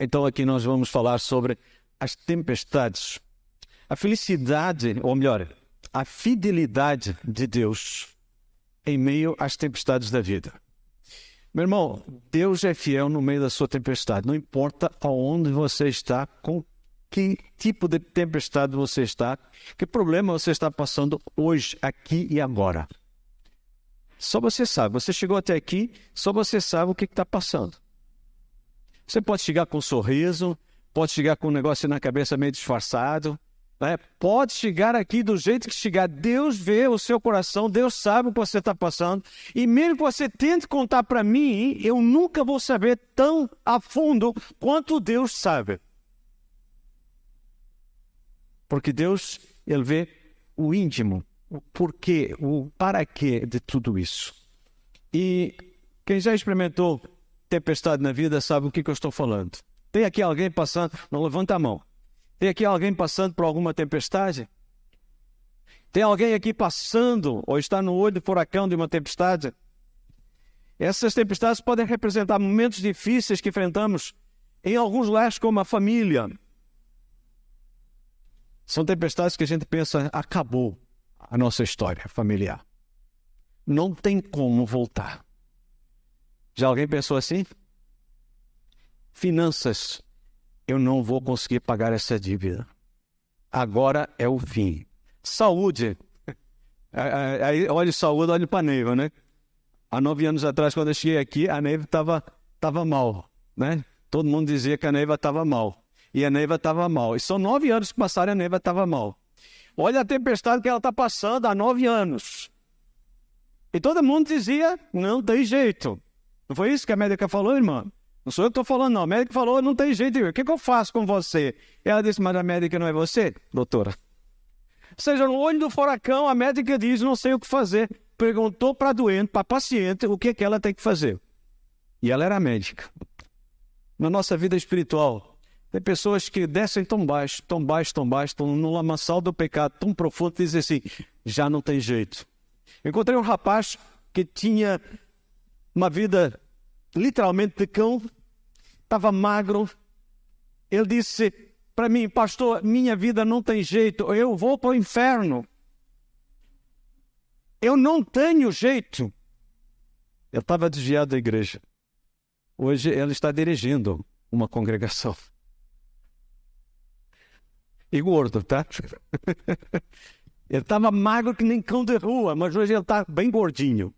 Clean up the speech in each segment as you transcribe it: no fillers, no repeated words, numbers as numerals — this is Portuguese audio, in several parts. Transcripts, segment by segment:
Então aqui nós vamos falar sobre as tempestades. A felicidade, ou melhor, a fidelidade de Deus em meio às tempestades da vida. Meu irmão, Deus é fiel no meio da sua tempestade. Não importa aonde você está, com que tipo de tempestade você está, que problema você está passando hoje, aqui e agora. Só você sabe. Você chegou até aqui, só você sabe o que está passando. Você pode chegar com um sorriso, pode chegar com um negócio na cabeça meio disfarçado, né? Pode chegar aqui do jeito que chegar. Deus vê o seu coração, Deus sabe o que você está passando. E mesmo que você tente contar para mim, eu nunca vou saber tão a fundo quanto Deus sabe. Porque Deus, Ele vê o íntimo, o porquê, o para quê de tudo isso. E quem já experimentou tempestade na vida sabe o que eu estou falando. Tem aqui alguém passando? Não levanta a mão. Tem aqui alguém passando por alguma tempestade? Tem alguém aqui passando ou está no olho do furacão de uma tempestade? Essas tempestades podem representar momentos difíceis que enfrentamos em alguns lares como a família. São tempestades que a gente pensa, acabou a nossa história familiar. Não tem como voltar. Já alguém pensou assim? Finanças, eu não vou conseguir pagar essa dívida. Agora é o fim. Saúde. Aí, olha saúde, olha para a Neiva, né? Há 9 anos atrás, quando eu cheguei aqui, a Neiva estava mal, né? Todo mundo dizia que a Neiva estava mal. E a Neiva estava mal. E são 9 anos que passaram e a Neiva estava mal. Olha a tempestade que ela está passando há 9 anos. E todo mundo dizia, não tem jeito. Não foi isso que a médica falou, irmã? Não sou eu que estou falando, não. A médica falou, não tem jeito. O que eu faço com você? Ela disse, mas a médica não é você, doutora. Ou seja, no olho do furacão, a médica diz, não sei o que fazer. Perguntou para a doente, para a paciente, o que é que ela tem que fazer. E ela era médica. Na nossa vida espiritual, tem pessoas que descem tão baixo, estão no lamaçal do pecado tão profundo, que dizem assim, já não tem jeito. Encontrei um rapaz que tinha uma vida literalmente de cão, estava magro. Ele disse para mim, pastor, minha vida não tem jeito, eu vou para o inferno. Eu não tenho jeito. Ele estava desviado da igreja. Hoje ele está dirigindo uma congregação. E gordo, tá? Ele estava magro que nem cão de rua, mas hoje ele está bem gordinho.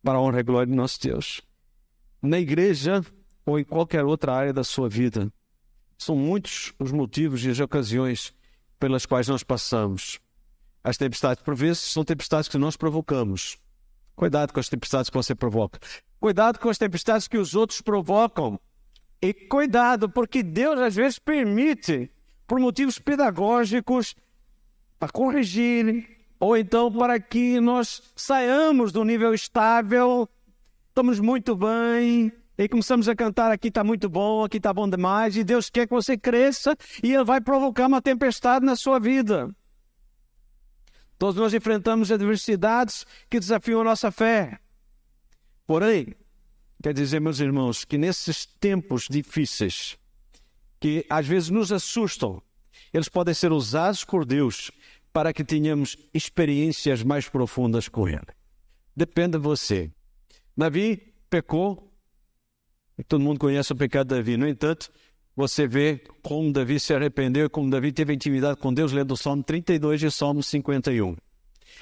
Para a honra e glória de nosso Deus. Na igreja ou em qualquer outra área da sua vida, são muitos os motivos e as ocasiões pelas quais nós passamos. As tempestades, por vezes, são tempestades que nós provocamos. Cuidado com as tempestades que você provoca. Cuidado com as tempestades que os outros provocam. E cuidado, porque Deus às vezes permite, por motivos pedagógicos, para corrigir, ou então para que nós saiamos do nível estável, estamos muito bem, e começamos a cantar, aqui está muito bom, aqui está bom demais, e Deus quer que você cresça, e Ele vai provocar uma tempestade na sua vida. Todos nós enfrentamos adversidades que desafiam a nossa fé. Porém, quer dizer, meus irmãos, que nesses tempos difíceis, que às vezes nos assustam, eles podem ser usados por Deus para que tenhamos experiências mais profundas com Ele. Depende de você. Davi pecou, e todo mundo conhece o pecado de Davi. No entanto, você vê como Davi se arrependeu, como Davi teve intimidade com Deus, lendo o Salmo 32 e o Salmo 51.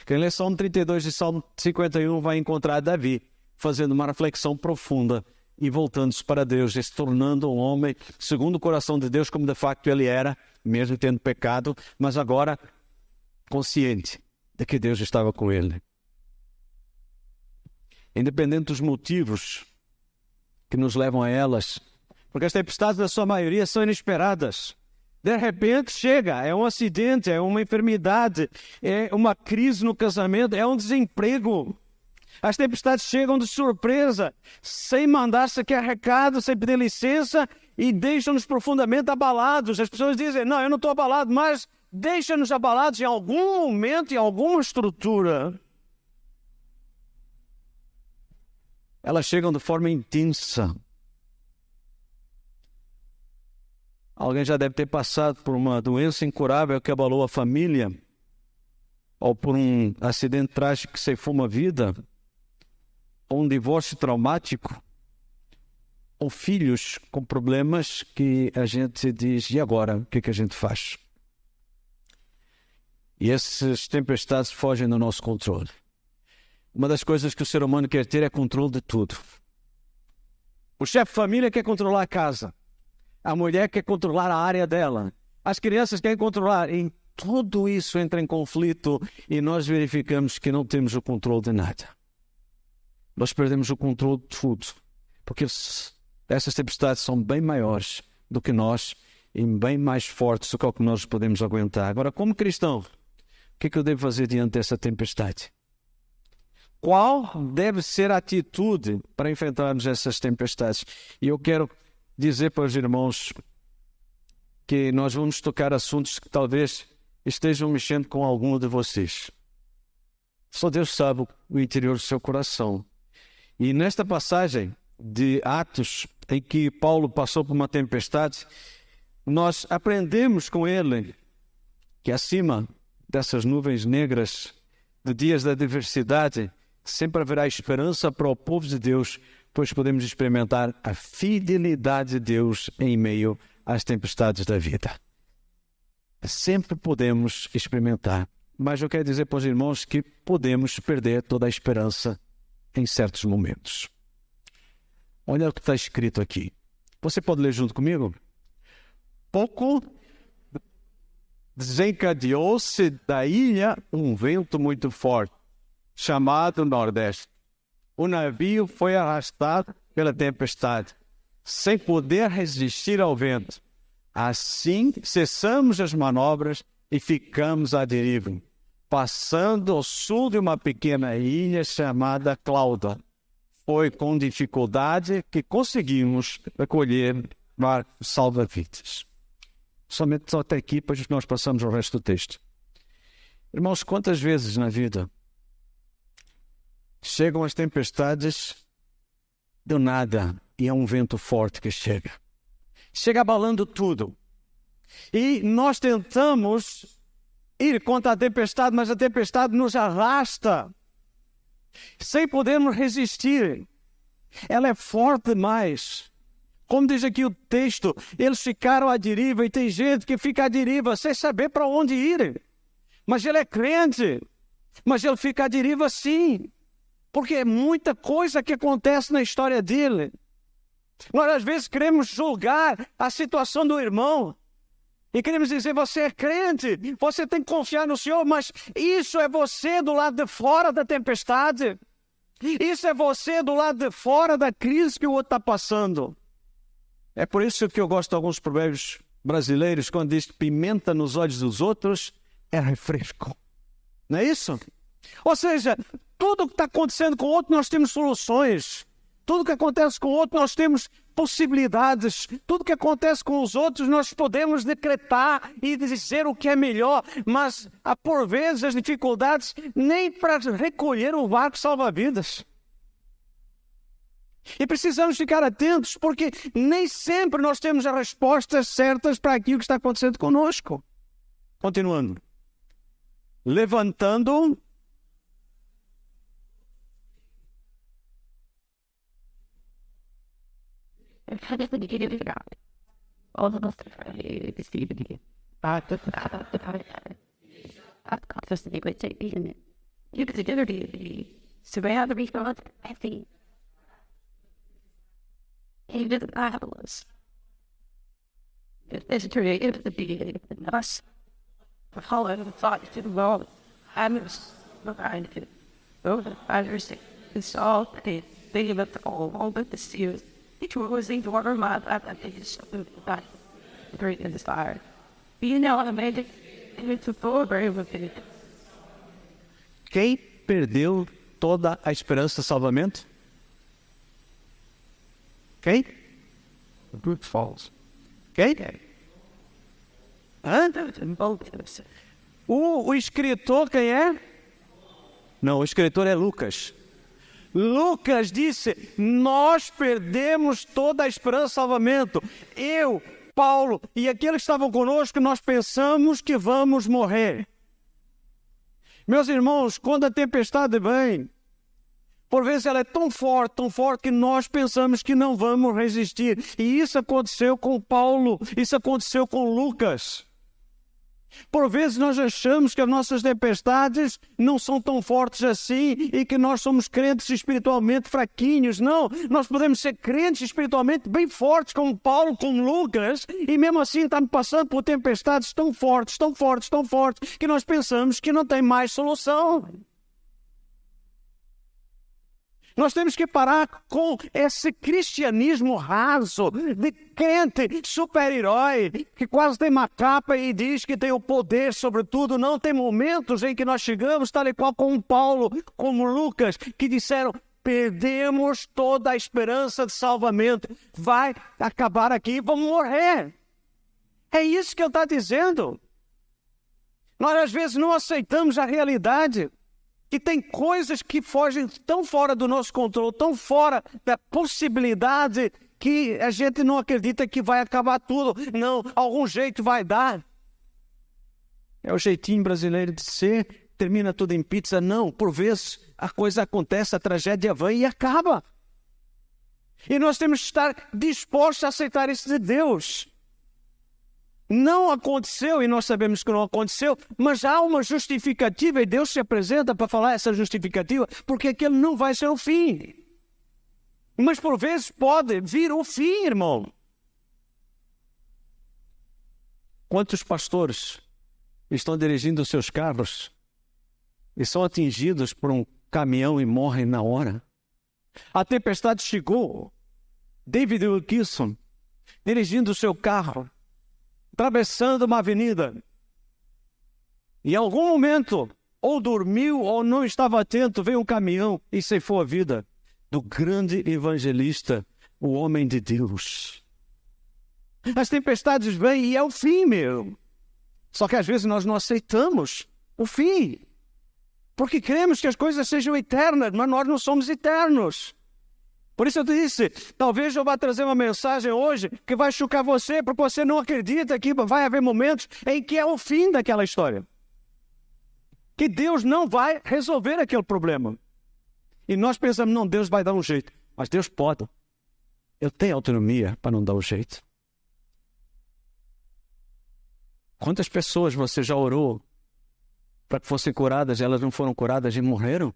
Quem lê Salmo 32 e Salmo 51 vai encontrar Davi fazendo uma reflexão profunda e voltando-se para Deus, e se tornando um homem segundo o coração de Deus, como de facto ele era, mesmo tendo pecado, mas agora consciente de que Deus estava com ele. Independente dos motivos que nos levam a elas, porque as tempestades, na sua maioria, são inesperadas. De repente chega, é um acidente, é uma enfermidade, é uma crise no casamento, é um desemprego. As tempestades chegam de surpresa, sem mandar sequer recado, sem pedir licença, e deixam-nos profundamente abalados. As pessoas dizem, não, eu não estou abalado, mas deixa-nos abalados em algum momento, em alguma estrutura. Elas chegam de forma intensa. Alguém já deve ter passado por uma doença incurável que abalou a família, ou por um acidente trágico que ceifou uma vida, ou um divórcio traumático, ou filhos com problemas que a gente diz, e agora? O que a gente faz? E essas tempestades fogem do nosso controle. Uma das coisas que o ser humano quer ter é controle de tudo. O chefe de família quer controlar a casa. A mulher quer controlar a área dela. As crianças querem controlar. E tudo isso entra em conflito e nós verificamos que não temos o controle de nada. Nós perdemos o controle de tudo. Porque essas tempestades são bem maiores do que nós e bem mais fortes do que o que nós podemos aguentar. Agora, como cristão, o que eu devo fazer diante dessa tempestade? Qual deve ser a atitude para enfrentarmos essas tempestades? E eu quero dizer para os irmãos que nós vamos tocar assuntos que talvez estejam mexendo com algum de vocês. Só Deus sabe o interior do seu coração. E nesta passagem de Atos, em que Paulo passou por uma tempestade, nós aprendemos com ele que acima dessas nuvens negras de dias da adversidade, sempre haverá esperança para o povo de Deus, pois podemos experimentar a fidelidade de Deus em meio às tempestades da vida. Sempre podemos experimentar, mas eu quero dizer para os irmãos que podemos perder toda a esperança em certos momentos. Olha o que está escrito aqui. Você pode ler junto comigo? Pouco desencadeou-se da ilha um vento muito forte, chamado Nordeste. O navio foi arrastado pela tempestade, sem poder resistir ao vento. Assim, cessamos as manobras e ficamos à deriva, passando ao sul de uma pequena ilha chamada Clauda. Foi com dificuldade que conseguimos recolher barcos salva-vidas. Somente só até aqui, depois nós passamos ao resto do texto. Irmãos, quantas vezes na vida chegam as tempestades do nada e é um vento forte que chega. Chega abalando tudo. E nós tentamos ir contra a tempestade, mas a tempestade nos arrasta sem podermos resistir. Ela é forte demais. Como diz aqui o texto, eles ficaram à deriva e tem gente que fica à deriva sem saber para onde ir. Mas ele é crente, mas ele fica à deriva sim, porque é muita coisa que acontece na história dele. Nós às vezes queremos julgar a situação do irmão e queremos dizer, você é crente, você tem que confiar no Senhor, mas isso é você do lado de fora da tempestade. Isso é você do lado de fora da crise que o outro está passando. É por isso que eu gosto de alguns provérbios brasileiros, quando diz que pimenta nos olhos dos outros é refresco. Não é isso? Ou seja, tudo que está acontecendo com o outro, nós temos soluções. Tudo que acontece com o outro, nós temos possibilidades. Tudo que acontece com os outros, nós podemos decretar e dizer o que é melhor. Mas, por vezes, as dificuldades nem para recolher o barco salva-vidas. E precisamos ficar atentos, porque nem sempre nós temos as respostas certas para aquilo que está acontecendo conosco. Continuando. Levantando quem perdeu toda a esperança de salvamento? Quem? Brute Falls. Quem? Hã? O escritor quem é? Não, o escritor é Lucas. Lucas disse, nós perdemos toda a esperança de salvamento. Eu Paulo e aqueles que estavam conosco, nós pensamos que vamos morrer. Meus irmãos, quando a tempestade vem, por vezes ela é tão forte que nós pensamos que não vamos resistir. E isso aconteceu com Paulo, isso aconteceu com Lucas. Por vezes nós achamos que as nossas tempestades não são tão fortes assim e que nós somos crentes espiritualmente fraquinhos. Não, nós podemos ser crentes espiritualmente bem fortes como Paulo, como Lucas, e mesmo assim estamos passando por tempestades tão fortes, que nós pensamos que não tem mais solução. Nós temos que parar com esse cristianismo raso, de crente super-herói, que quase tem uma capa e diz que tem o poder sobre tudo. Não, tem momentos em que nós chegamos, tal e qual como Paulo, como Lucas, que disseram, perdemos toda a esperança de salvamento. Vai acabar aqui, vamos morrer. É isso que ele está dizendo. Nós às vezes não aceitamos a realidade. Que tem coisas que fogem tão fora do nosso controle, tão fora da possibilidade que a gente não acredita que vai acabar tudo. Não, algum jeito vai dar. É o jeitinho brasileiro de ser, termina tudo em pizza. Não, por vezes a coisa acontece, a tragédia vem e acaba. E nós temos que estar dispostos a aceitar isso de Deus. Não aconteceu e nós sabemos que não aconteceu, mas há uma justificativa e Deus se apresenta para falar essa justificativa, porque aquele não vai ser o fim. Mas por vezes pode vir o fim, irmão. Quantos pastores estão dirigindo os seus carros e são atingidos por um caminhão e morrem na hora? A tempestade chegou. David Wilkerson, dirigindo o seu carro, atravessando uma avenida, e em algum momento, ou dormiu ou não estava atento, veio um caminhão e ceifou a vida do grande evangelista, o homem de Deus. As tempestades vêm e é o fim mesmo. Só que às vezes nós não aceitamos o fim, porque queremos que as coisas sejam eternas, mas nós não somos eternos. Por isso eu disse, talvez eu vá trazer uma mensagem hoje que vai chocar você, porque você não acredita que vai haver momentos em que é o fim daquela história. Que Deus não vai resolver aquele problema. E nós pensamos, não, Deus vai dar um jeito. Mas Deus pode. Ele tem autonomia para não dar um jeito. Quantas pessoas você já orou para que fossem curadas e elas não foram curadas e morreram?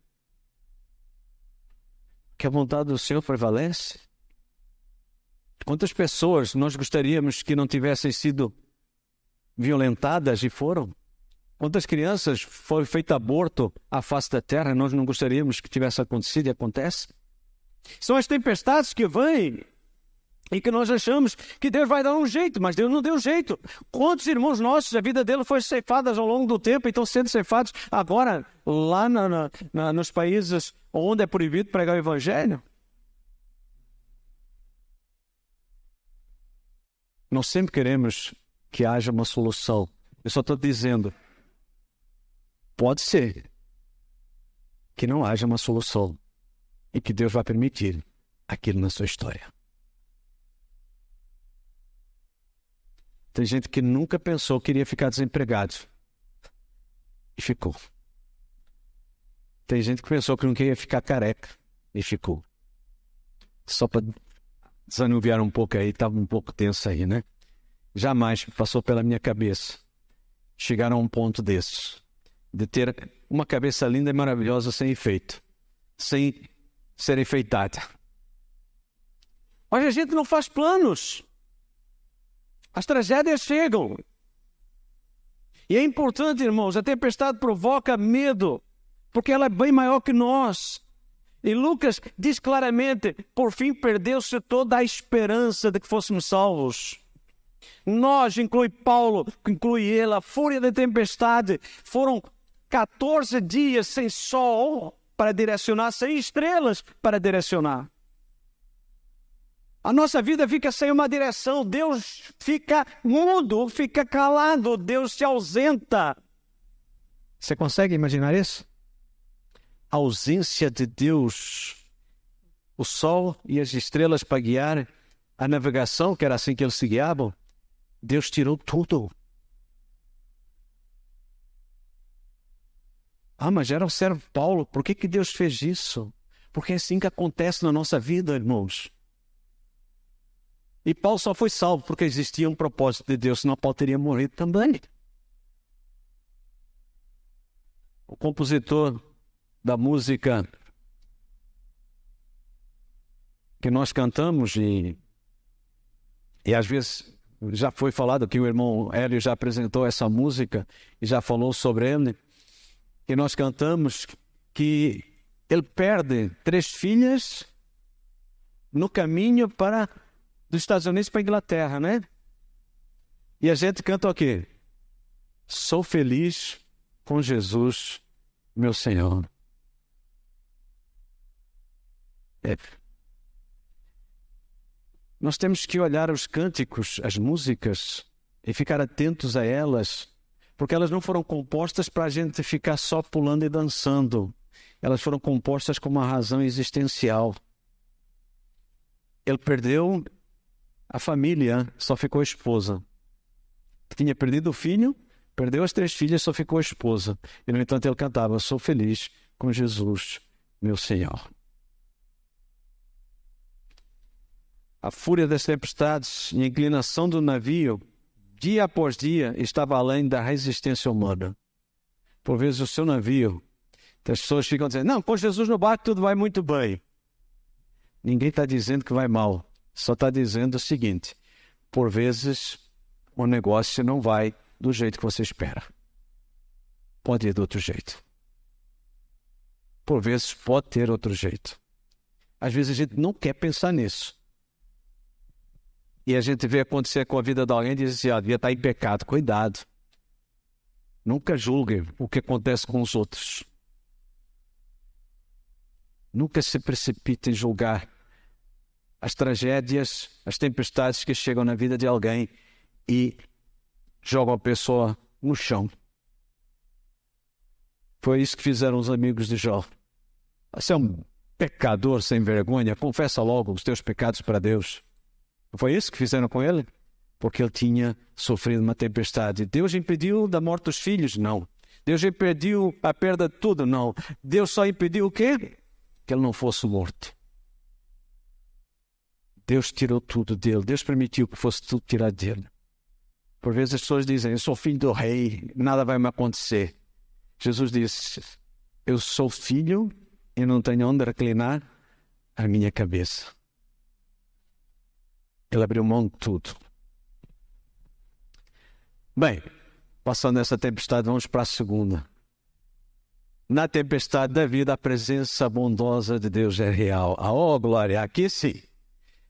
Que a vontade do Senhor prevalece. Quantas pessoas nós gostaríamos que não tivessem sido violentadas e foram? Quantas crianças foi feito aborto à face da terra, nós não gostaríamos que tivesse acontecido e acontece? São as tempestades que vêm e que nós achamos que Deus vai dar um jeito, mas Deus não deu jeito. Quantos irmãos nossos, a vida deles foi ceifada ao longo do tempo e estão sendo ceifados agora lá nos países onde é proibido pregar o evangelho? Nós sempre queremos que haja uma solução. Eu só estou dizendo, pode ser que não haja uma solução e que Deus vai permitir aquilo na sua história. Tem gente que nunca pensou que iria ficar desempregado e ficou. Tem gente que pensou que não queria ficar careca e ficou. Só para desanuviar um pouco aí, estava um pouco tenso aí, né? Jamais passou pela minha cabeça chegar a um ponto desses, de ter uma cabeça linda e maravilhosa sem efeito, sem ser enfeitada. Mas a gente não faz planos. As tragédias chegam. E é importante, irmãos, a tempestade provoca medo, porque ela é bem maior que nós. E Lucas diz claramente, por fim perdeu-se toda a esperança de que fôssemos salvos. Nós, inclui Paulo, inclui ele, a fúria da tempestade, foram 14 dias sem sol para direcionar, sem estrelas para direcionar. A nossa vida fica sem uma direção, Deus fica mudo, fica calado, Deus se ausenta. Você consegue imaginar isso? A ausência de Deus, o sol e as estrelas para guiar a navegação, que era assim que eles se guiavam, Deus tirou tudo. Ah, mas era o servo Paulo. Por que Deus fez isso? Porque é assim que acontece na nossa vida, irmãos. E Paulo só foi salvo porque existia um propósito de Deus, senão Paulo teria morrido também. O compositor da música que nós cantamos, e às vezes já foi falado que o irmão Hélio já apresentou essa música e já falou sobre ele, que nós cantamos, que ele perde 3 filhas no caminho dos Estados Unidos para a Inglaterra, né? E a gente canta o quê? Sou feliz com Jesus, meu Senhor. Nós temos que olhar os cânticos, as músicas, e ficar atentos a elas, porque elas não foram compostas para a gente ficar só pulando e dançando. Elas foram compostas com uma razão existencial. Ele perdeu a família, só ficou a esposa. Tinha perdido o filho, perdeu as 3 filhas, só ficou a esposa. E, no entanto, ele cantava, sou feliz com Jesus, meu Senhor. A fúria das tempestades e a inclinação do navio, dia após dia, estava além da resistência humana. Por vezes o seu navio, as pessoas ficam dizendo, não, com Jesus no barco tudo vai muito bem. Ninguém está dizendo que vai mal. Só está dizendo o seguinte, por vezes o negócio não vai do jeito que você espera. Pode ir de outro jeito. Por vezes pode ter outro jeito. Às vezes a gente não quer pensar nisso. E a gente vê acontecer com a vida de alguém e diz assim, devia estar em pecado. Cuidado. Nunca julgue o que acontece com os outros. Nunca se precipite em julgar as tragédias, as tempestades que chegam na vida de alguém e jogam a pessoa no chão. Foi isso que fizeram os amigos de Jó. Você é um pecador sem vergonha, confessa logo os teus pecados para Deus. Não foi isso que fizeram com ele? Porque ele tinha sofrido uma tempestade. Deus impediu da morte dos filhos? Não. Deus impediu a perda de tudo? Não. Deus só impediu o quê? Que ele não fosse morto. Deus tirou tudo dele. Deus permitiu que fosse tudo tirado dele. Por vezes as pessoas dizem, eu sou filho do rei, nada vai me acontecer. Jesus disse, eu sou filho e não tenho onde reclinar a minha cabeça. Ele abriu mão de tudo. Bem, passando essa tempestade, vamos para a segunda. Na tempestade da vida, a presença bondosa de Deus é real. Oh, glória, aqui sim.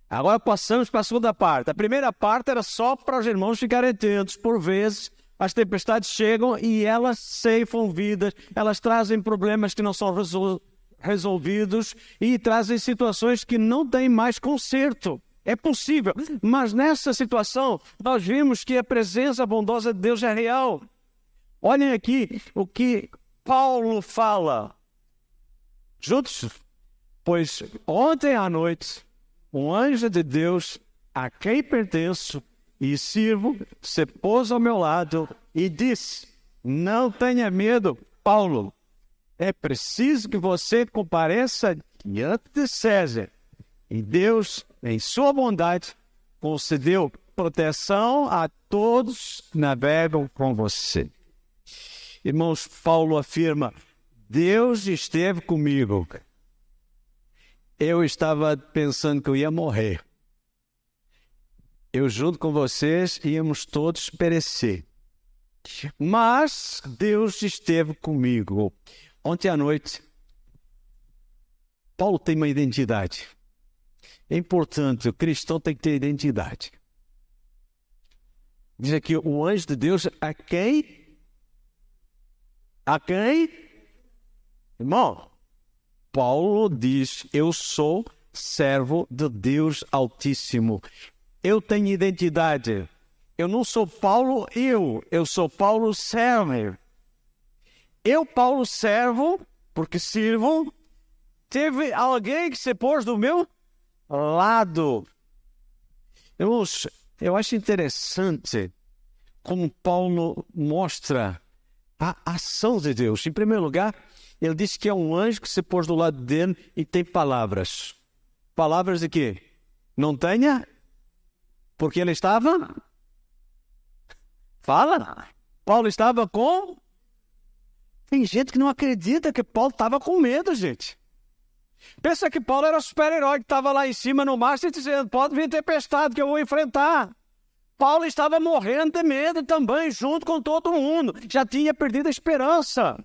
Agora passamos para a segunda parte. A primeira parte era só para os irmãos ficarem atentos. Por vezes, as tempestades chegam e elas ceifam vidas, elas trazem problemas que não são resolvidos e trazem situações que não têm mais conserto. É possível, mas nessa situação nós vimos que a presença bondosa de Deus é real. Olhem aqui o que Paulo fala. Juntos? Pois ontem à noite, um anjo de Deus, a quem pertenço e sirvo, se pôs ao meu lado e disse, não tenha medo, Paulo. É preciso que você compareça diante de César. E Deus, em sua bondade, concedeu proteção a todos que navegam com você. Irmãos, Paulo afirma, Deus esteve comigo. Eu estava pensando que eu ia morrer. Eu junto com vocês íamos todos perecer. Mas Deus esteve comigo. Ontem à noite, Paulo tem uma identidade. É importante, o cristão tem que ter identidade. Diz aqui, o anjo de Deus, a quem? A quem? Irmão, Paulo diz, eu sou servo de Deus Altíssimo. Eu tenho identidade. Eu não sou Paulo, eu sou Paulo servo. Eu, Paulo, servo, porque sirvo, teve alguém que se pôs do meu lado. Irmãos, Eu acho interessante como Paulo mostra a ação de Deus. Em primeiro lugar, ele disse que é um anjo que se pôs do lado dele e tem palavras. Palavras de quê? Não tenha? Porque ele estava? Fala. Paulo estava com? Tem gente que não acredita que Paulo estava com medo, gente. Pensa que Paulo era o super-herói que estava lá em cima no mar e dizendo, pode vir tempestade que eu vou enfrentar. Paulo estava morrendo de medo também, junto com todo mundo. Já tinha perdido a esperança.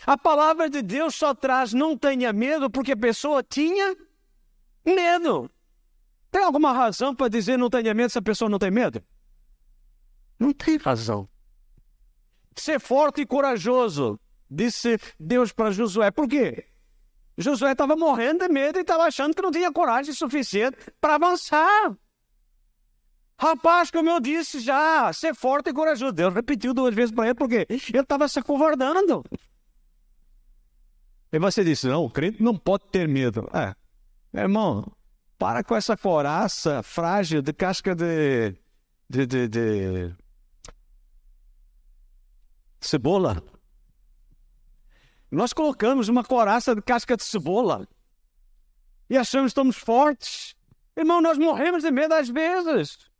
A palavra de Deus só traz não tenha medo porque a pessoa tinha medo. Tem alguma razão para dizer não tenha medo se a pessoa não tem medo? Não tem razão. Ser forte e corajoso, disse Deus para Josué. Por quê? Josué estava morrendo de medo e estava achando que não tinha coragem suficiente para avançar. Rapaz, como eu disse já, ser forte e corajoso. Deus repetiu 2 vezes para ele, porque ele estava se acovardando. E você disse, não, o crente não pode ter medo. Meu irmão, para com essa coraça frágil de casca de cebola. Nós colocamos uma coraça de casca de cebola e achamos que estamos fortes. Irmão, nós morremos de medo às vezes.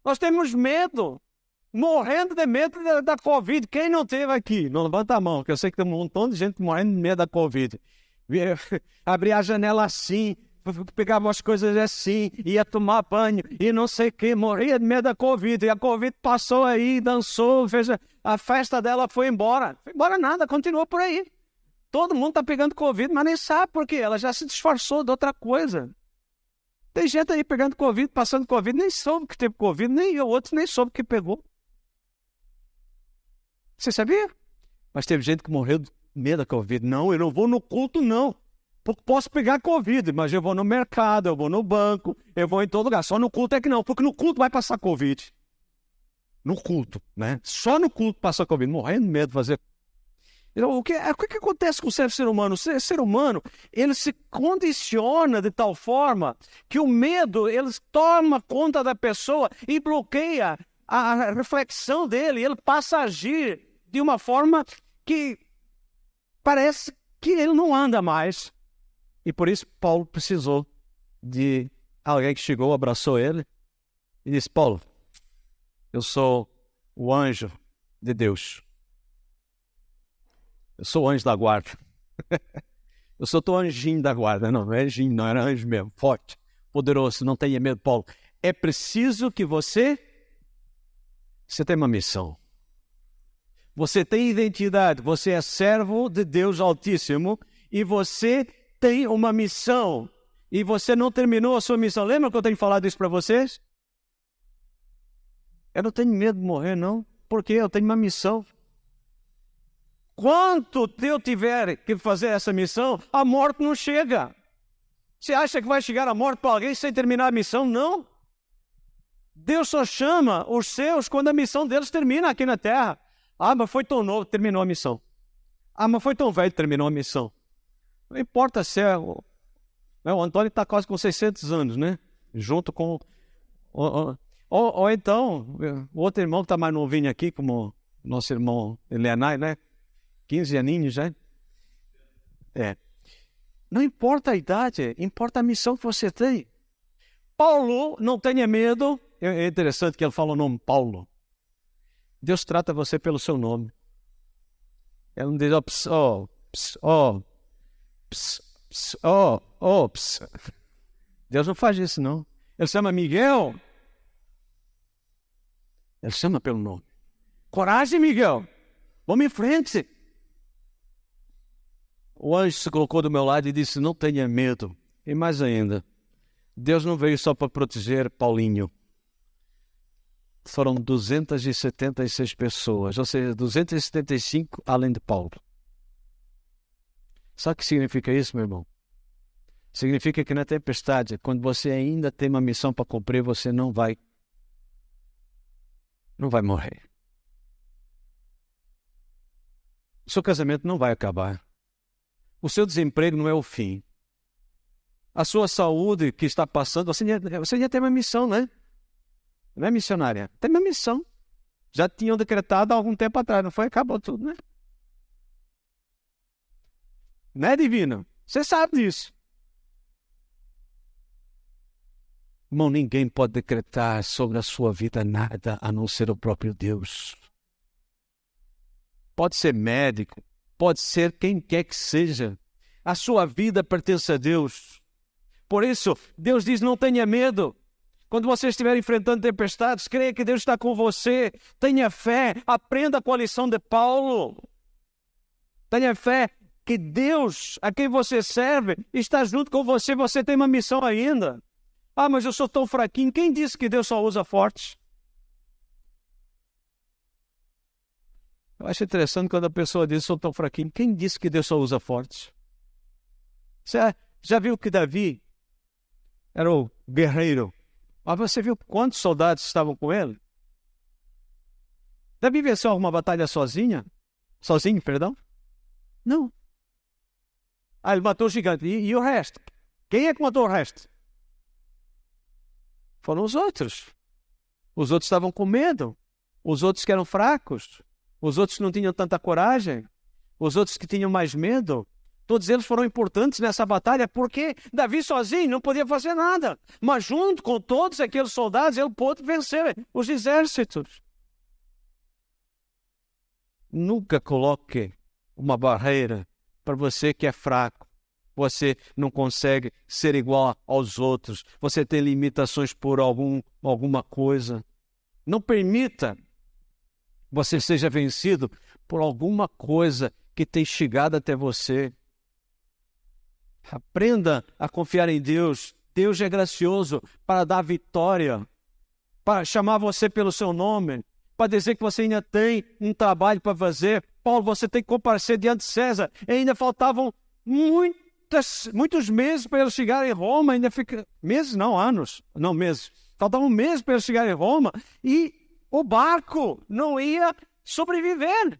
Nós temos medo, morrendo de medo da Covid. Quem não teve aqui? Não levanta a mão, que eu sei que tem um montão de gente morrendo de medo da Covid. Abrir a janela assim, pegava as coisas assim, ia tomar banho e não sei o que, morria de medo da Covid. E a Covid passou aí, dançou, fez a festa dela, foi embora. Foi embora nada, continuou por aí. Todo mundo está pegando Covid, mas nem sabe por quê. Ela já se disfarçou de outra coisa. Tem gente aí pegando Covid, passando Covid, nem soube que teve Covid, nem o outro nem soube que pegou. Você sabia? Mas teve gente que morreu de medo da Covid. Não, eu não vou no culto, não. Porque posso pegar Covid, mas eu vou no mercado, eu vou no banco, eu vou em todo lugar. Só no culto é que não, porque no culto vai passar Covid. No culto, né? Só no culto passa Covid, morrendo de medo de fazer. Então, o que acontece com o ser humano? O ser humano, ele se condiciona de tal forma que o medo, ele toma conta da pessoa e bloqueia a reflexão dele. Ele passa a agir de uma forma que parece que ele não anda mais. E por isso Paulo precisou de alguém que chegou, abraçou ele e disse, Paulo, eu sou o anjo de Deus. Eu sou o anjo da guarda. Eu sou o anjinho da guarda. Não é anjinho, não, era anjo mesmo. Forte, poderoso, não tenha medo, Paulo. É preciso que você tem uma missão. Você tem identidade. Você é servo de Deus Altíssimo e você tem uma missão. E você não terminou a sua missão. Lembra que eu tenho falado isso para vocês? Eu não tenho medo de morrer, não. Porque eu tenho uma missão. Quanto eu tiver que fazer essa missão, a morte não chega. Você acha que vai chegar a morte para alguém sem terminar a missão? Não. Deus só chama os seus quando a missão deles termina aqui na terra. Ah, mas foi tão novo, terminou a missão. Ah, mas foi tão velho, terminou a missão. Não importa se é... O Antônio está quase com 600 anos, né? Junto com... Ou então, o outro irmão que está mais novinho aqui, como nosso irmão Elianai, né? 15 aninhos, já. Não importa a idade, importa a missão que você tem. Paulo, não tenha medo. É interessante que ele fala o nome Paulo. Deus trata você pelo seu nome. Ele não diz, Deus não faz isso, não. Ele chama Miguel. Ele chama pelo nome. Coragem, Miguel. Vamos em frente. O anjo se colocou do meu lado e disse, não tenha medo. E mais ainda, Deus não veio só para proteger Paulinho. Foram 276 pessoas, ou seja, 275 além de Paulo. Sabe o que significa isso, meu irmão? Significa que na tempestade, quando você ainda tem uma missão para cumprir, você não vai morrer. O seu casamento não vai acabar. O seu desemprego não é o fim. a sua saúde que está passando, você já tem uma missão, né? Não é missionária? Tem uma missão. Já tinham decretado há algum tempo atrás, não foi? Acabou tudo, né? Né, divino? Você sabe disso. Irmão, ninguém pode decretar sobre a sua vida nada a não ser o próprio Deus. Pode ser médico, pode ser quem quer que seja. A sua vida pertence a Deus. Por isso, Deus diz, não tenha medo. Quando você estiver enfrentando tempestades, creia que Deus está com você. Tenha fé, aprenda com a lição de Paulo. Tenha fé que Deus, a quem você serve, está junto com você. Você tem uma missão ainda. Ah, mas eu sou tão fraquinho. Quem disse que Deus só usa fortes? Eu acho interessante quando a pessoa diz, sou tão fraquinho. Quem disse que Deus só usa fortes? Você já viu que Davi era o guerreiro? Mas você viu quantos soldados estavam com ele? Davi venceu alguma batalha sozinho, perdão? Não. Ah, ele matou o gigante. E o resto? Quem é que matou o resto? Foram os outros. Os outros estavam com medo. Os outros que eram fracos. Os outros que não tinham tanta coragem. Os outros que tinham mais medo. Todos eles foram importantes nessa batalha porque Davi sozinho não podia fazer nada. Mas junto com todos aqueles soldados, ele pôde vencer os exércitos. Nunca coloque uma barreira para você que é fraco. Você não consegue ser igual aos outros. Você tem limitações por alguma coisa. Não permita que você seja vencido por alguma coisa que tem chegado até você. Aprenda a confiar em Deus. Deus é gracioso para dar vitória, para chamar você pelo seu nome, para dizer que você ainda tem um trabalho para fazer. Paulo, você tem que comparecer diante de César. E ainda faltavam muitos meses para ele chegar em Roma. Meses, não, anos. Não, meses. Faltavam meses para ele chegar em Roma. E o barco não ia sobreviver.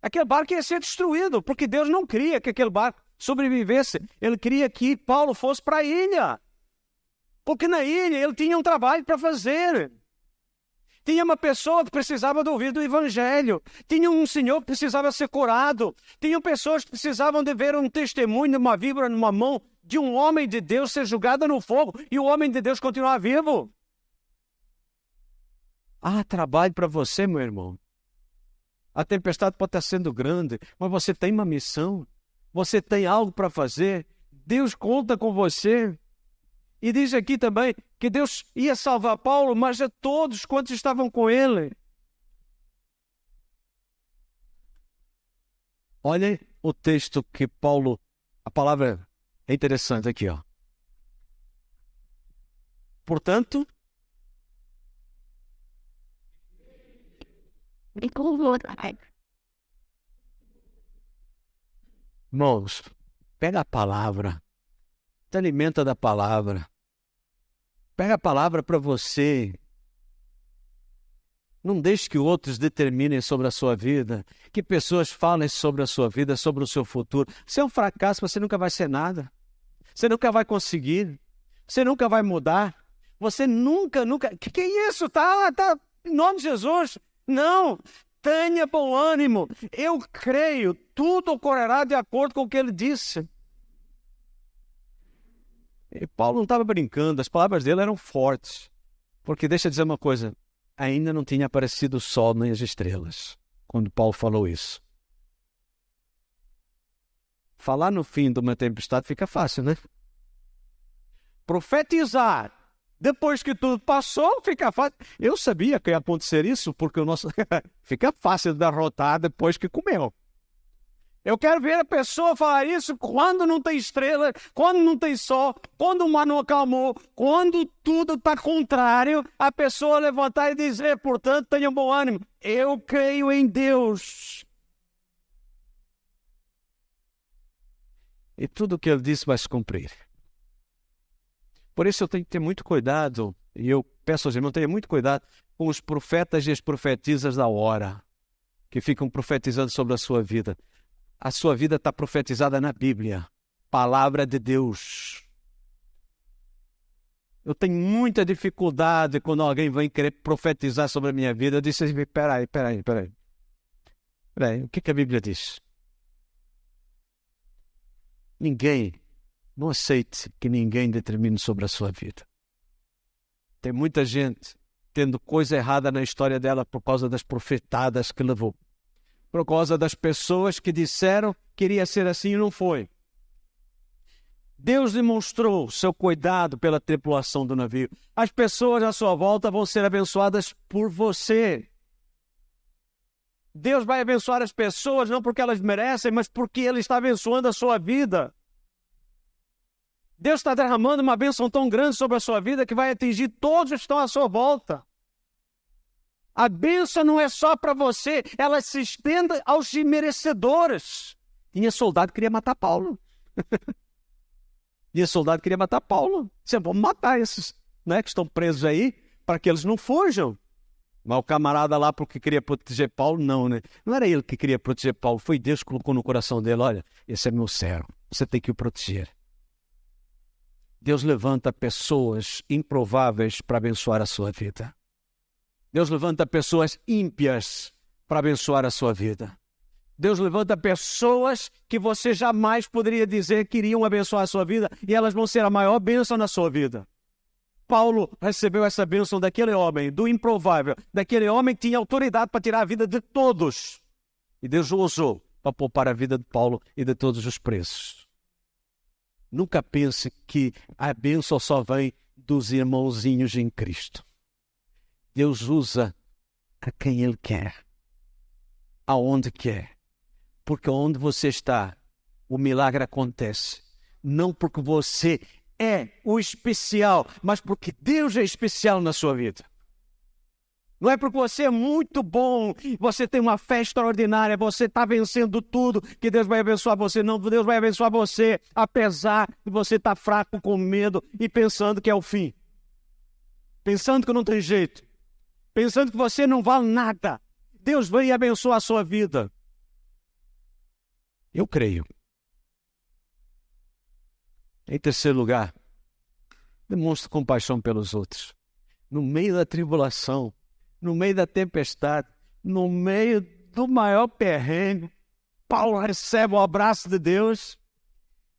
Aquele barco ia ser destruído, porque Deus não queria que aquele barco sobrevivesse. Ele queria que Paulo fosse para a ilha. Porque na ilha ele tinha um trabalho para fazer. Tinha uma pessoa que precisava de ouvir do Evangelho. Tinha um senhor que precisava ser curado. Tinham pessoas que precisavam de ver um testemunho de uma víbora numa mão de um homem de Deus ser jogado no fogo e o homem de Deus continuar vivo. Há trabalho para você, meu irmão. A tempestade pode estar sendo grande, mas você tem uma missão. Você tem algo para fazer. Deus conta com você. E diz aqui também que Deus ia salvar Paulo, mas a todos quantos estavam com ele. Olha o texto que Paulo, a palavra é interessante aqui, ó. Portanto, irmãos, pega a palavra, te alimenta da palavra. Pega a palavra para você. Não deixe que outros determinem sobre a sua vida, que pessoas falem sobre a sua vida, sobre o seu futuro. Você é um fracasso, você nunca vai ser nada. Você nunca vai conseguir. Você nunca vai mudar. Você nunca... Que é isso? Tá, em nome de Jesus. Não, tenha bom ânimo. Eu creio, tudo ocorrerá de acordo com o que ele disse. E Paulo não estava brincando, as palavras dele eram fortes. Porque deixa eu dizer uma coisa, ainda não tinha aparecido o sol nem as estrelas, quando Paulo falou isso. Falar no fim de uma tempestade fica fácil, né? Profetizar depois que tudo passou, fica fácil. Eu sabia que ia acontecer isso, porque o nosso fica fácil derrotar depois que comeu. Eu quero ver a pessoa falar isso quando não tem estrela, quando não tem sol, quando o mar não acalmou, quando tudo está contrário, a pessoa levantar e dizer, portanto, tenha bom ânimo. Eu creio em Deus. E tudo o que ele disse vai se cumprir. Por isso eu tenho que ter muito cuidado, e eu peço aos irmãos, tenha muito cuidado com os profetas e as profetisas da hora, que ficam profetizando sobre a sua vida. A sua vida está profetizada na Bíblia, palavra de Deus. Eu tenho muita dificuldade quando alguém vem querer profetizar sobre a minha vida. Eu disse assim, peraí. O que a Bíblia diz? Não aceite que ninguém determine sobre a sua vida. Tem muita gente tendo coisa errada na história dela por causa das profetadas que levou. Por causa das pessoas que disseram que iria ser assim e não foi. Deus demonstrou seu cuidado pela tripulação do navio. As pessoas à sua volta vão ser abençoadas por você. Deus vai abençoar as pessoas não porque elas merecem, mas porque Ele está abençoando a sua vida. Deus está derramando uma bênção tão grande sobre a sua vida que vai atingir todos que estão à sua volta. A bênção não é só para você, ela se estende aos merecedores. Tinha soldado que queria matar Paulo. Você vamos matar esses, né, que estão presos aí, para que eles não fujam. Mas o camarada lá, porque queria proteger Paulo, não, né? Não era ele que queria proteger Paulo, foi Deus que colocou no coração dele, olha, esse é meu servo, você tem que o proteger. Deus levanta pessoas improváveis para abençoar a sua vida. Deus levanta pessoas ímpias para abençoar a sua vida. Deus levanta pessoas que você jamais poderia dizer que iriam abençoar a sua vida e elas vão ser a maior bênção na sua vida. Paulo recebeu essa bênção daquele homem, do improvável, daquele homem que tinha autoridade para tirar a vida de todos. E Deus o usou para poupar a vida de Paulo e de todos os presos. Nunca pense que a bênção só vem dos irmãozinhos em Cristo. Deus usa a quem Ele quer, aonde quer. Porque onde você está, o milagre acontece. Não porque você é o especial, mas porque Deus é especial na sua vida. Não é porque você é muito bom, você tem uma fé extraordinária, você está vencendo tudo, que Deus vai abençoar você. Não, Deus vai abençoar você, apesar de você estar fraco, com medo e pensando que é o fim. Pensando que não tem jeito. Pensando que você não vale nada. Deus vem e abençoa a sua vida. Eu creio. Em terceiro lugar, demonstre compaixão pelos outros. No meio da tribulação, no meio da tempestade, no meio do maior perrengue, Paulo recebe o abraço de Deus.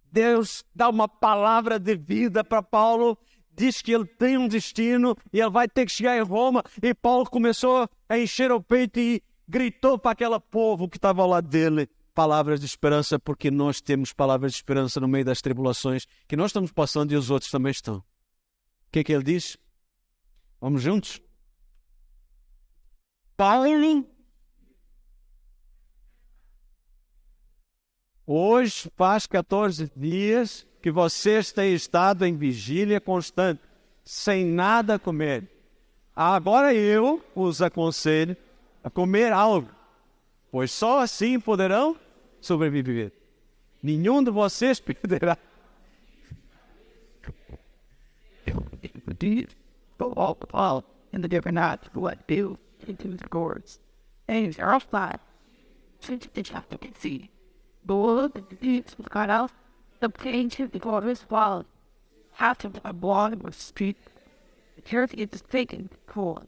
Deus dá uma palavra de vida para Paulo, diz que ele tem um destino e ele vai ter que chegar em Roma. E Paulo começou a encher o peito e gritou para aquele povo que estava ao lado dele palavras de esperança, porque nós temos palavras de esperança no meio das tribulações que nós estamos passando e os outros também estão. O que é que ele diz? Vamos juntos? Paulo, hoje faz 14 dias que vocês têm estado em vigília constante, sem nada comer. Agora eu os aconselho a comer algo, pois só assim poderão sobreviver. Nenhum de vocês perderá. In the different nights, what do into the gourds. And they're off by. Since the chapter can see. The wood and the leaves was cut out. The page of the gourds swallowed. Half of the blood was street. The turkey is taken cold.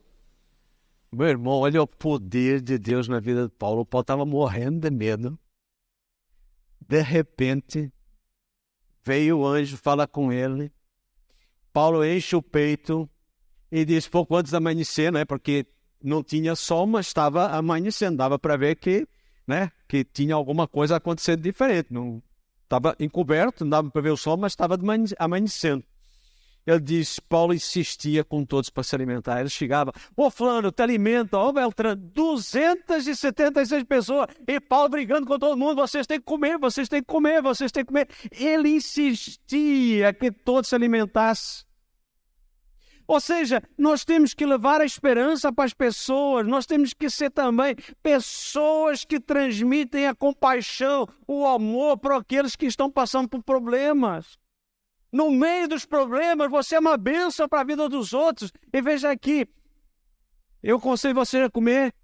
Meu irmão, olha o poder de Deus na vida de Paulo. O Paulo estava morrendo de medo. De repente, veio o anjo falar com ele. Paulo enche o peito e diz pouco antes de amanhecer, né? Porque não tinha sol, mas estava amanhecendo. Dava para ver que, né, que tinha alguma coisa acontecendo diferente. Não estava encoberto, não dava para ver o sol, mas estava amanhecendo. Ele diz, Paulo insistia com todos para se alimentar. Ele chegava, fulano, te alimenta, Beltrano, 276 pessoas. E Paulo brigando com todo mundo, vocês têm que comer, vocês têm que comer, vocês têm que comer. Ele insistia que todos se alimentassem. Ou seja, nós temos que levar a esperança para as pessoas, nós temos que ser também pessoas que transmitem a compaixão, o amor para aqueles que estão passando por problemas. No meio dos problemas, você é uma bênção para a vida dos outros. E veja aqui, eu aconselho você a comer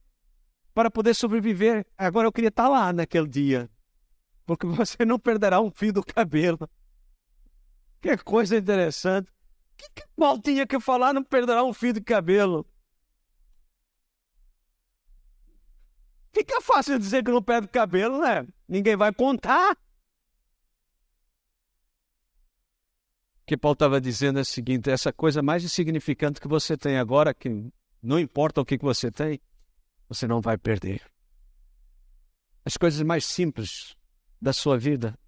para poder sobreviver. Agora eu queria estar lá naquele dia, porque você não perderá um fio do cabelo. Que coisa interessante. que Paulo tinha que falar? Não perderá um fio de cabelo. Fica fácil dizer que não perde cabelo, né? Ninguém vai contar. O que Paulo estava dizendo é o seguinte: essa coisa mais insignificante que você tem agora, que não importa o que você tem, você não vai perder. As coisas mais simples da sua vida,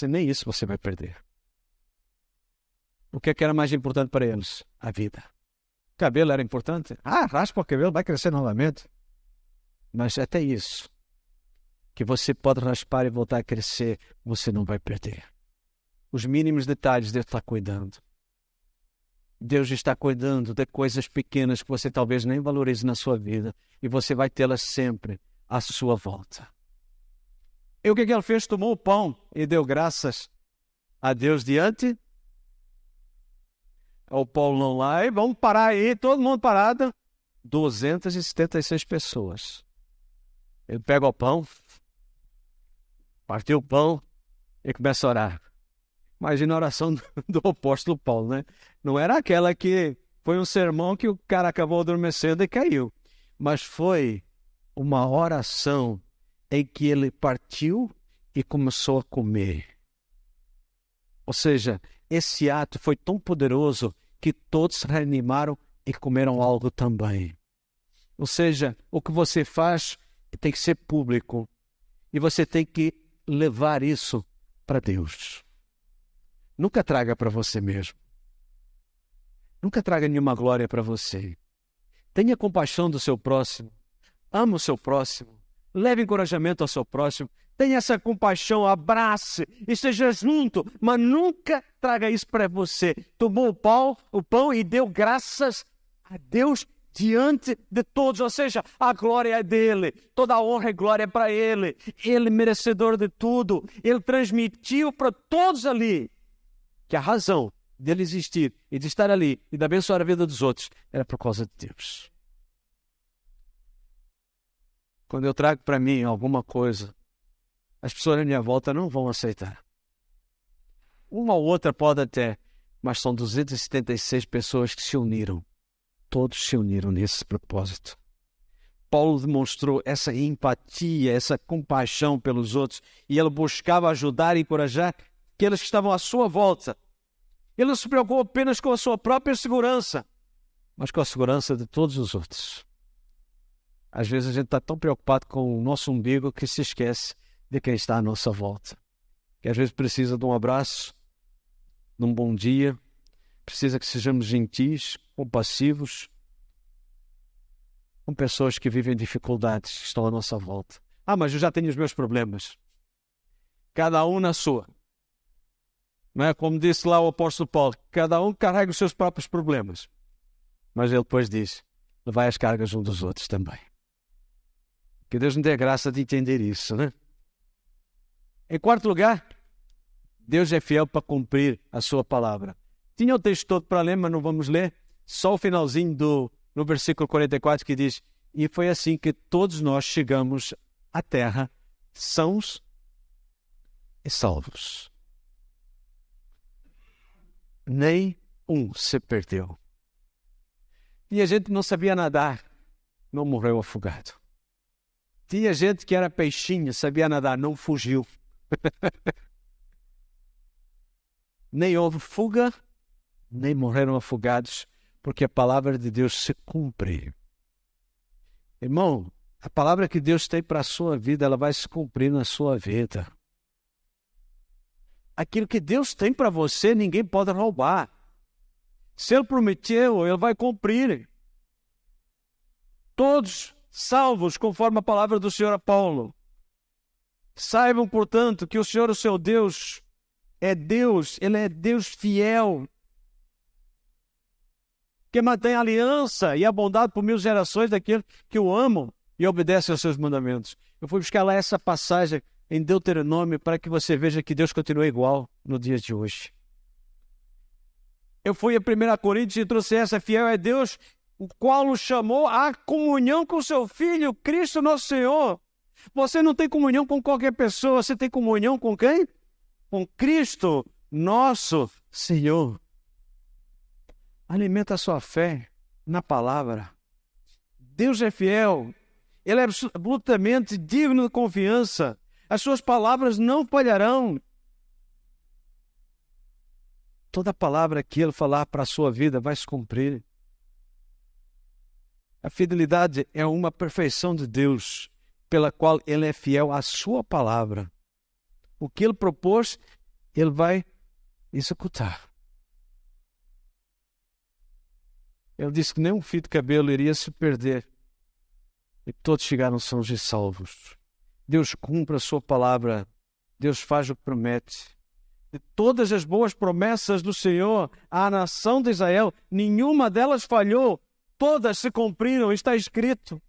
nem isso você vai perder. O que era mais importante para eles? A vida. O cabelo era importante? Raspa o cabelo, vai crescer novamente. Mas até isso, que você pode raspar e voltar a crescer, você não vai perder. Os mínimos detalhes Deus está cuidando. Deus está cuidando de coisas pequenas que você talvez nem valorize na sua vida. E você vai tê-las sempre à sua volta. E o que ele fez? Tomou o pão e deu graças a Deus diante. O Paulo não lá, e vamos parar aí, todo mundo parado. 276 pessoas. Ele pega o pão, partiu o pão e começa a orar. Imagina a oração do apóstolo Paulo, né? Não era aquela que foi um sermão que o cara acabou adormecendo e caiu. Mas foi uma oração em que ele partiu e começou a comer. Ou seja, esse ato foi tão poderoso que todos se reanimaram e comeram algo também. Ou seja, o que você faz tem que ser público e você tem que levar isso para Deus. Nunca traga para você mesmo. Nunca traga nenhuma glória para você. Tenha compaixão do seu próximo. Ama o seu próximo. Leve encorajamento ao seu próximo. Tenha essa compaixão, abrace, esteja junto, mas nunca traga isso para você. Tomou o pão e deu graças a Deus diante de todos, ou seja, a glória é dele, toda a honra e glória é para ele. Ele merecedor de tudo. Ele transmitiu para todos ali que a razão dele existir e de estar ali e de abençoar a vida dos outros era por causa de Deus. Quando eu trago para mim alguma coisa, as pessoas à minha volta não vão aceitar. Uma ou outra pode até, mas são 276 pessoas que se uniram. Todos se uniram nesse propósito. Paulo demonstrou essa empatia, essa compaixão pelos outros, e ele buscava ajudar e encorajar aqueles que estavam à sua volta. Ele não se preocupou apenas com a sua própria segurança, mas com a segurança de todos os outros. Às vezes a gente está tão preocupado com o nosso umbigo que se esquece de quem está à nossa volta. Que às vezes precisa de um abraço, de um bom dia, precisa que sejamos gentis, compassivos, com pessoas que vivem dificuldades, que estão à nossa volta. Mas eu já tenho os meus problemas. Cada um na sua. Não é? Como disse lá o apóstolo Paulo, cada um carrega os seus próprios problemas. Mas ele depois diz, levai as cargas uns dos outros também. Que Deus nos dê a graça de entender isso, né? Em quarto lugar, Deus é fiel para cumprir a sua palavra. Tinha o texto todo para ler, mas não vamos ler. Só o finalzinho no versículo 44 que diz, e foi assim que todos nós chegamos à terra sãos e salvos. Nem um se perdeu. Tinha gente que não sabia nadar, não morreu afogado. Tinha gente que era peixinho, sabia nadar, não fugiu. Nem houve fuga, nem morreram afogados, porque a palavra de Deus se cumpre. Irmão, a palavra que Deus tem para a sua vida, ela vai se cumprir na sua vida. Aquilo que Deus tem para você, ninguém pode roubar. Se Ele prometeu, Ele vai cumprir. Todos salvos, conforme a palavra do Senhor a Paulo. Saibam, portanto, que o Senhor, o seu Deus, é Deus, Ele é Deus fiel, que mantém a aliança e a bondade por 1000 gerações daqueles que o amam e obedecem aos seus mandamentos. Eu fui buscar lá essa passagem em Deuteronômio para que você veja que Deus continua igual no dia de hoje. Eu fui a 1 Coríntios e trouxe essa, fiel é Deus, o qual nos chamou à comunhão com o seu Filho, Cristo nosso Senhor. Você não tem comunhão com qualquer pessoa, você tem comunhão com quem? Com Cristo nosso Senhor. Alimenta a sua fé na palavra. Deus é fiel. Ele é absolutamente digno de confiança. As suas palavras não falharão. Toda palavra que Ele falar para a sua vida vai se cumprir. A fidelidade é uma perfeição de Deus, pela qual Ele é fiel à sua palavra. O que Ele propôs, Ele vai executar. Ele disse que nenhum fio de cabelo iria se perder. E todos chegaram sãos e salvos. Deus cumpre a sua palavra. Deus faz o que promete. De todas as boas promessas do Senhor à nação de Israel, nenhuma delas falhou. Todas se cumpriram, está escrito.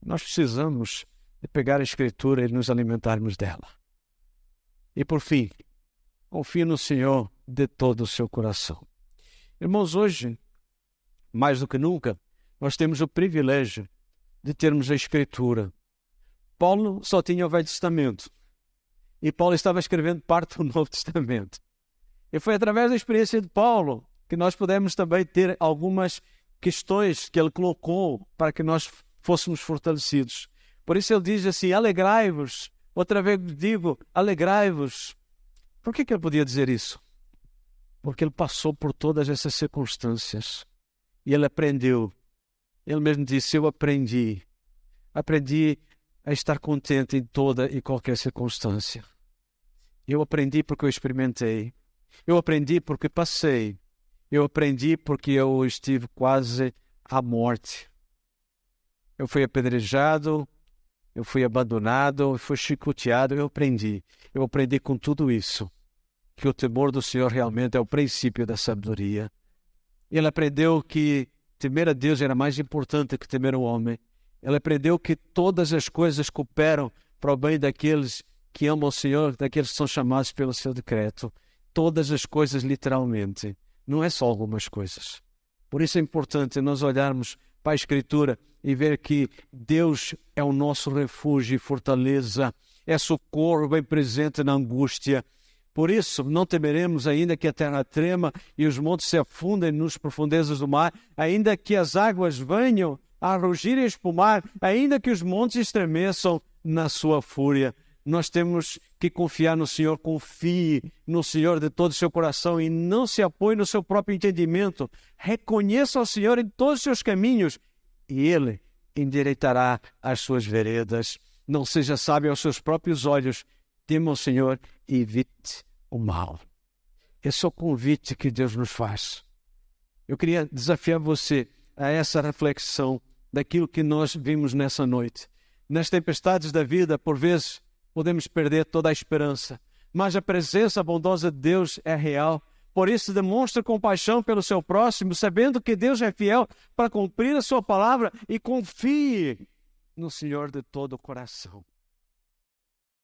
Nós precisamos de pegar a Escritura e nos alimentarmos dela. E por fim, confie no Senhor de todo o seu coração. Irmãos, hoje, mais do que nunca, nós temos o privilégio de termos a Escritura. Paulo só tinha o Velho Testamento. E Paulo estava escrevendo parte do Novo Testamento. E foi através da experiência de Paulo que nós pudemos também ter algumas questões que ele colocou para que nós fôssemos fortalecidos. Por isso ele diz assim, alegrai-vos. Outra vez digo, alegrai-vos. Por que ele podia dizer isso? Porque ele passou por todas essas circunstâncias. E ele aprendeu. Ele mesmo disse, eu aprendi. Aprendi a estar contente em toda e qualquer circunstância. Eu aprendi porque eu experimentei. Eu aprendi porque passei. Eu aprendi porque eu estive quase à morte. Eu fui apedrejado, eu fui abandonado, eu fui chicoteado, eu aprendi. Eu aprendi com tudo isso que o temor do Senhor realmente é o princípio da sabedoria. Ele aprendeu que temer a Deus era mais importante que temer o homem. Ele aprendeu que todas as coisas cooperam para o bem daqueles que amam o Senhor, daqueles que são chamados pelo seu decreto. Todas as coisas, literalmente. Não é só algumas coisas. Por isso é importante nós olharmos para a Escritura e ver que Deus é o nosso refúgio e fortaleza, é socorro bem presente na angústia. Por isso, não temeremos ainda que a terra trema e os montes se afundem nas profundezas do mar, ainda que as águas venham a rugir e espumar, ainda que os montes estremeçam na sua fúria. Nós temos que confiar no Senhor, confie no Senhor de todo o seu coração e não se apoie no seu próprio entendimento. Reconheça o Senhor em todos os seus caminhos e Ele endireitará as suas veredas. Não seja sábio aos seus próprios olhos, tema o Senhor e evite o mal. Esse é o convite que Deus nos faz. Eu queria desafiar você a essa reflexão daquilo que nós vimos nessa noite. Nas tempestades da vida, por vezes, podemos perder toda a esperança, mas a presença bondosa de Deus é real. Por isso, demonstre compaixão pelo seu próximo, sabendo que Deus é fiel para cumprir a sua palavra e confie no Senhor de todo o coração.